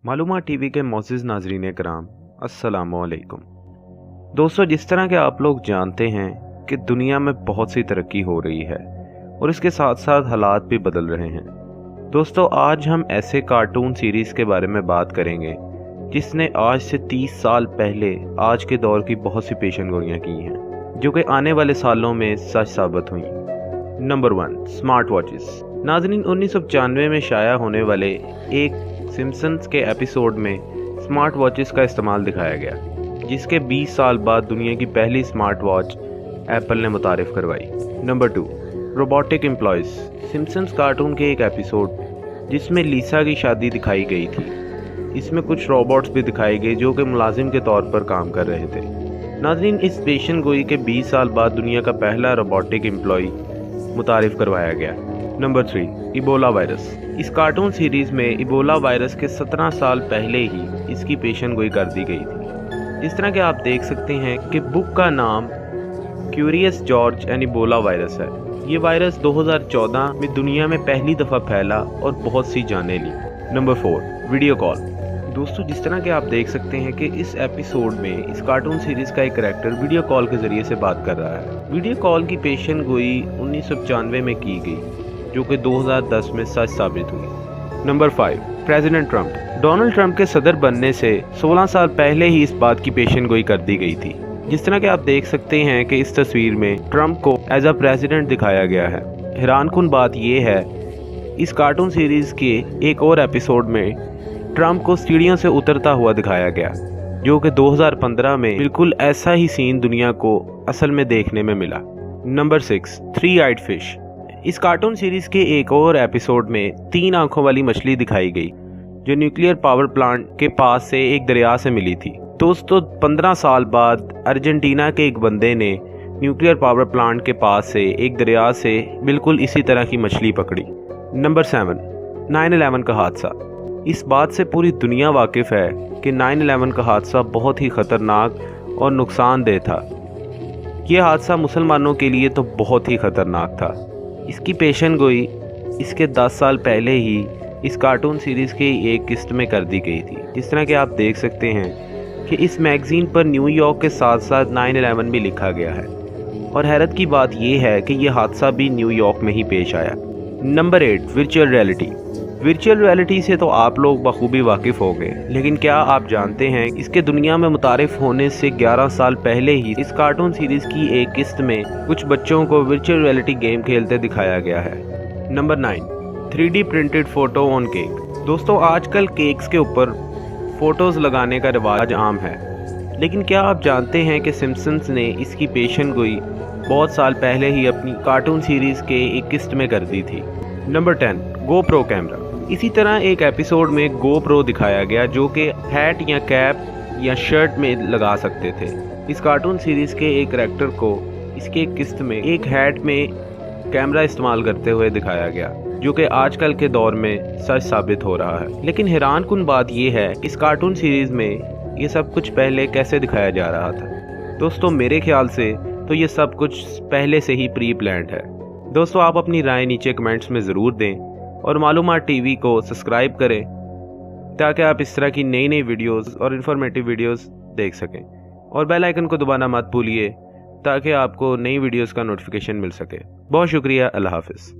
मालूमात टीवी के मोअज़्ज़िज़ नाज़रीन कराम, अस्सलामुअलैकुम। दोस्तों, जिस तरह के आप लोग जानते हैं कि दुनिया में बहुत सी तरक्की हो रही है और इसके साथ साथ हालात भी बदल रहे हैं। दोस्तों, आज हम ऐसे कार्टून सीरीज़ के बारे में बात करेंगे जिसने आज से 30 साल पहले आज के दौर की बहुत सी पेशन गोइयाँ की हैं, जो कि आने वाले सालों में सच साबित हुई। Number 1, smart watches. नाज़रीन, 1995 में शाया होने वाले एक सिम्पसन्स के एपिसोड में स्मार्ट वॉचेस का इस्तेमाल दिखाया गया, जिसके 20 साल बाद दुनिया की पहली स्मार्ट वॉच एप्पल ने मुतारिफ करवाई। Number 2, robotic employees. Simpsons cartoon के एक एपिसोड जिसमें लीसा की शादी दिखाई गई थी, इसमें कुछ रोबोट्स भी दिखाए गए जो कि मुलाजिम के तौर पर काम कर रहे थे। नाज़रीन, इस पेशन गोई के 20 साल बाद दुनिया का पहला रोबोटिक एम्प्लॉय मुतारिफ करवाया गया। Number 3, Ebola virus. इस कार्टून सीरीज़ में इबोला वायरस के 17 साल पहले ही इसकी पेशन गोई कर दी गई थी। जिस तरह के आप देख सकते हैं कि बुक का नाम curious George and Ebola virus है। ये वायरस 2014 में दुनिया में पहली दफ़ा फैला और बहुत सी जानें ली। Number 4, video call. दोस्तों, जिस तरह के आप देख सकते हैं कि इस एपिसोड में इस कार्टून सीरीज़ का एक करैक्टर वीडियो कॉल के ज़रिए से बात कर रहा है। वीडियो कॉल की पेशन गोई 1995 में की गई, जो कि 2010 में सच साबित हुई। Number 5, president Trump. Donald Trump के सदर बनने से 16 साल पहले ही इस बात की पेशन गोई कर दी गई थी। जिस तरह के आप देख सकते हैं कि इस तस्वीर में ट्रंप को एज अ प्रेसिडेंट दिखाया गया है। हैरानकुन बात यह है, इस कार्टून सीरीज़ के एक और एपिसोड में ट्रंप को सीढ़ियों से उतरता हुआ दिखाया गया, जो कि 2015 में बिल्कुल ऐसा ही सीन दुनिया को असल में देखने में मिला। Number 6, three eyed fish. इस कार्टून सीरीज़ के एक और एपिसोड में 3 आंखों वाली मछली दिखाई गई, जो न्यूक्लियर पावर प्लांट के पास से एक दरिया से मिली थी। दोस्तों, 15 साल बाद अर्जेंटीना के एक बंदे ने न्यूक्लियर पावर प्लांट के पास से एक दरिया से बिल्कुल इसी तरह की मछली पकड़ी। नंबर 7, 9/11 का हादसा। इस बात से पूरी दुनिया वाकिफ़ है कि 9/11 का हादसा बहुत ही ख़तरनाक और नुकसानदेह था। यह हादसा मुसलमानों के लिए तो बहुत ही ख़तरनाक था। इसकी पेशन गोई इसके 10 साल पहले ही इस कार्टून सीरीज़ की एक किस्त में कर दी गई थी। जिस तरह कि आप देख सकते हैं कि इस मैगज़ीन पर न्यूयॉर्क के साथ साथ 9/11 भी लिखा गया है, और हैरत की बात यह है कि यह हादसा भी न्यूयॉर्क में ही पेश आया। Number 8, virtual reality. Virtual reality से तो आप लोग बखूबी वाकिफ़ हो गए, लेकिन क्या आप जानते हैं इसके दुनिया में मुतारिफ होने से 11 साल पहले ही इस कार्टून सीरीज़ की एक किस्त में कुछ बच्चों को वर्चुअल रियलिटी गेम खेलते दिखाया गया है। Number 9, 3D printed photo on cake. दोस्तों, आजकल केक्स के ऊपर फ़ोटोज़ लगाने का रिवाज आम है, लेकिन क्या आप जानते हैं कि सिम्पसन्स ने इसकी पेशन गोई बहुत साल पहले ही अपनी कार्टून सीरीज़ के एक किस्त में कर दी थी। Number 10, GoPro camera. इसी तरह एक एपिसोड में GoPro दिखाया गया, जो कि हैट या कैप या शर्ट में लगा सकते थे। इस कार्टून सीरीज़ के एक करैक्टर को इसके एक किस्त में एक हैट में कैमरा इस्तेमाल करते हुए दिखाया गया, जो कि आजकल के दौर में सच साबित हो रहा है। लेकिन हैरानकुन बात यह है, इस कार्टून सीरीज़ में ये सब कुछ पहले कैसे दिखाया जा रहा था। दोस्तों, मेरे ख्याल से तो ये सब कुछ पहले से ही प्री प्लान्ड है। दोस्तों, आप अपनी राय नीचे कमेंट्स में ज़रूर दें और मालूमात टीवी को सब्सक्राइब करें, ताकि आप इस तरह की नई नई वीडियोस और इन्फॉर्मेटिव वीडियोस देख सकें, और बेल आइकन को दबाना मत भूलिए ताकि आपको नई वीडियोस का नोटिफिकेशन मिल सके। बहुत शुक्रिया। अल्लाह हाफ़िज़।